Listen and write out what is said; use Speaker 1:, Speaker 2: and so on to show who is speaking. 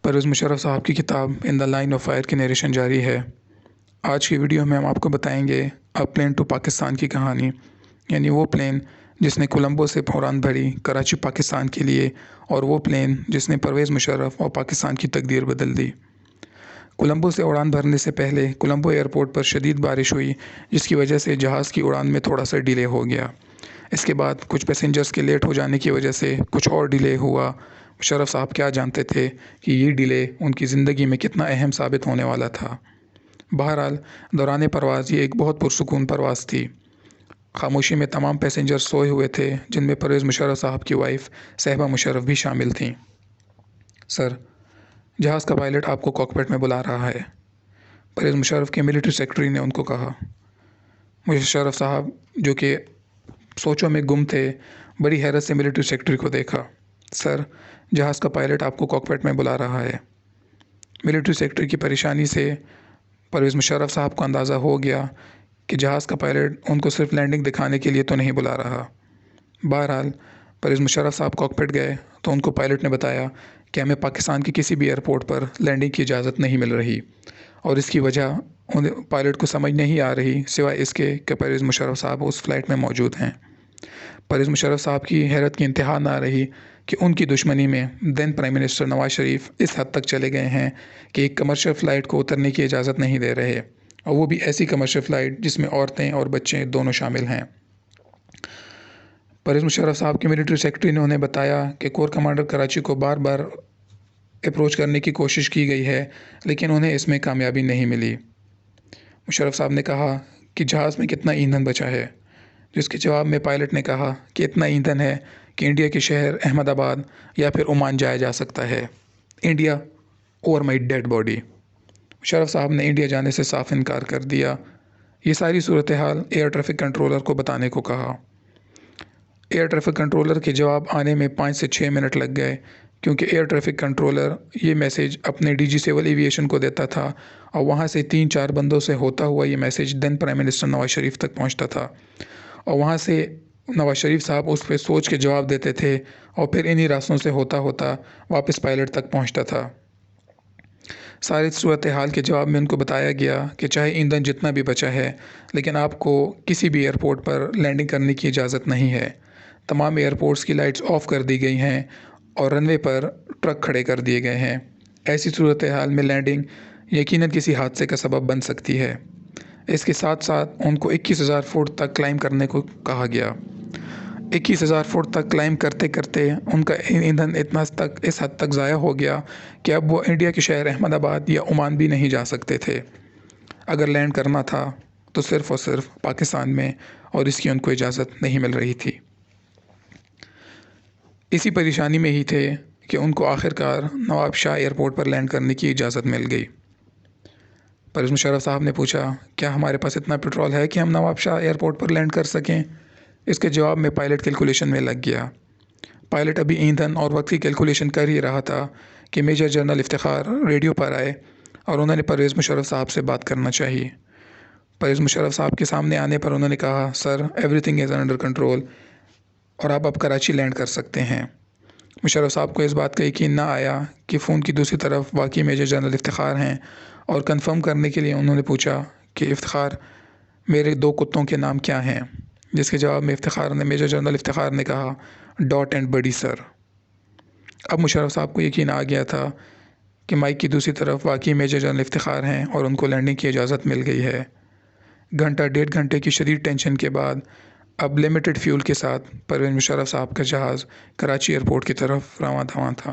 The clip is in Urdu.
Speaker 1: پرویز مشرف صاحب کی کتاب ان دا لائن آف فائر کی نیریشن جاری ہے۔ آج کی ویڈیو میں ہم آپ کو بتائیں گے پلین ٹو پاکستان کی کہانی، یعنی وہ پلین جس نے کولمبو سے اڑان بھری کراچی پاکستان کے لیے، اور وہ پلین جس نے پرویز مشرف اور پاکستان کی تقدیر بدل دی۔ کولمبو سے اڑان بھرنے سے پہلے کولمبو ایئرپورٹ پر شدید بارش ہوئی، جس کی وجہ سے جہاز کی اڑان میں تھوڑا سا ڈیلے ہو گیا۔ اس کے بعد کچھ پیسنجرز کے لیٹ ہو جانے کی وجہ سے کچھ اور ڈیلے ہوا۔ مشرف صاحب کیا جانتے تھے کہ یہ ڈیلے ان کی زندگی میں کتنا اہم ثابت ہونے والا تھا۔ بہرحال دوران پرواز یہ ایک بہت پرسکون پرواز تھی۔ خاموشی میں تمام پیسنجر سوئے ہوئے تھے، جن میں پرویز مشرف صاحب کی وائف صحبہ مشرف بھی شامل تھیں۔ سر، جہاز کا پائلٹ آپ کو کاکپٹ میں بلا رہا ہے، پرویز مشرف کے ملٹری سیکرٹری نے ان کو کہا۔ مشرف صاحب، جو کہ سوچوں میں گم تھے، بڑی حیرت سے ملٹری سیکرٹری کو دیکھا۔ سر، جہاز کا پائلٹ آپ کو کاکپٹ میں بلا رہا ہے۔ ملٹری سیکرٹری کی پریشانی سے پرویز مشرف صاحب کو اندازہ ہو گیا کہ جہاز کا پائلٹ ان کو صرف لینڈنگ دکھانے کے لیے تو نہیں بلا رہا۔ بہرحال پرویز مشرف صاحب کاکپٹ گئے تو ان کو پائلٹ نے بتایا کہ ہمیں پاکستان کی کسی بھی ایئرپورٹ پر لینڈنگ کی اجازت نہیں مل رہی، اور اس کی وجہ پائلٹ کو سمجھ نہیں آ رہی سوائے اس کے کہ پرویز مشرف صاحب اس فلائٹ میں موجود ہیں۔ پرویز مشرف صاحب کی حیرت کی انتہا نہ رہی کہ ان کی دشمنی میں دین پرائم منسٹر نواز شریف اس حد تک چلے گئے ہیں کہ ایک کمرشل فلائٹ کو اترنے کی اجازت نہیں دے رہے، اور وہ بھی ایسی کمرشل فلائٹ جس میں عورتیں اور بچے دونوں شامل ہیں۔ پرویز مشرف صاحب کے ملٹری سیکرٹری نے انہیں بتایا کہ کور کمانڈر کراچی کو بار بار اپروچ کرنے کی کوشش کی گئی ہے، لیکن انہیں اس میں کامیابی نہیں ملی۔ مشرف صاحب نے کہا کہ جہاز میں کتنا ایندھن بچا ہے، جس کے جواب میں پائلٹ نے کہا کہ اتنا ایندھن ہے کہ انڈیا کے شہر احمد آباد یا پھر عمان جایا جا سکتا ہے۔ India over my dad body. Musharraf صاحب نے انڈیا جانے سے صاف انکار کر دیا۔ یہ ساری صورتحال ایئر ٹریفک کنٹرولر کو بتانے کو کہا۔ ایئر ٹریفک کنٹرولر کے جواب آنے میں 5 سے 6 منٹ لگ گئے، کیونکہ ایئر ٹریفک کنٹرولر یہ میسیج اپنے ڈی جی سول ایویشن کو دیتا تھا، اور وہاں سے 3-4 بندوں سے ہوتا ہوا یہ میسیج دین پرائم منسٹر نواز شریف تک پہنچتا تھا، اور وہاں سے نواز شریف صاحب اس پہ سوچ کے جواب دیتے تھے، اور پھر انہی راستوں سے ہوتا ہوتا واپس پائلٹ تک پہنچتا تھا۔ ساری صورتحال کے جواب میں ان کو بتایا گیا کہ چاہے ایندھن جتنا بھی بچا ہے، لیکن آپ کو کسی بھی ایئرپورٹ پر لینڈنگ کرنے کی اجازت نہیں ہے۔ تمام ایئرپورٹس کی لائٹس آف کر دی گئی ہیں اور رن وے پر ٹرک کھڑے کر دیے گئے ہیں۔ ایسی صورتحال میں لینڈنگ یقیناً کسی حادثے کا سبب بن سکتی ہے۔ اس کے ساتھ ساتھ ان کو 21,000 فٹ تک کلائم کرنے کو کہا گیا۔ 21,000 فٹ تک کلائم کرتے کرتے ان کا ایندھن اس حد تک ضائع ہو گیا کہ اب وہ انڈیا کے شہر احمد آباد یا عمان بھی نہیں جا سکتے تھے۔ اگر لینڈ کرنا تھا تو صرف اور صرف پاکستان میں، اور اس کی ان کو اجازت نہیں مل رہی تھی۔ اسی پریشانی میں ہی تھے کہ ان کو آخرکار نواب شاہ ایئرپورٹ پر لینڈ کرنے کی اجازت مل گئی۔ پرویز مشرف صاحب نے پوچھا، کیا ہمارے پاس اتنا پیٹرول ہے کہ ہم نواب شاہ ایئرپورٹ پر لینڈ کر سکیں؟ اس کے جواب میں پائلٹ کیلکولیشن میں لگ گیا۔ پائلٹ ابھی ایندھن اور وقت کی کیلکولیشن کر ہی رہا تھا کہ میجر جنرل افتخار ریڈیو پر آئے، اور انہوں نے پرویز مشرف صاحب سے بات کرنا چاہیے۔ پرویز مشرف صاحب کے سامنے آنے پر انہوں نے کہا، sir, everything is under control, اور آپ اب کراچی لینڈ کر سکتے ہیں۔ مشرف صاحب کو اس بات کا یقین نہ آیا کہ فون کی دوسری طرف واقعی میجر جنرل افتخار ہیں، اور کنفرم کرنے کے لیے انہوں نے پوچھا کہ افتخار، میرے 2 کتوں کے نام کیا ہیں؟ جس کے جواب میں میجر جنرل افتخار نے کہا، ڈاٹ اینڈ بڈی سر۔ اب مشرف صاحب کو یقین آ گیا تھا کہ مائک کی دوسری طرف واقعی میجر جنرل افتخار ہیں، اور ان کو لینڈنگ کی اجازت مل گئی ہے۔ گھنٹہ 1.5 گھنٹے کی شدید ٹینشن کے بعد اب لمیٹڈ فیول کے ساتھ پرویز مشرف صاحب کا جہاز کراچی ایئرپورٹ کی طرف رواں دواں تھا۔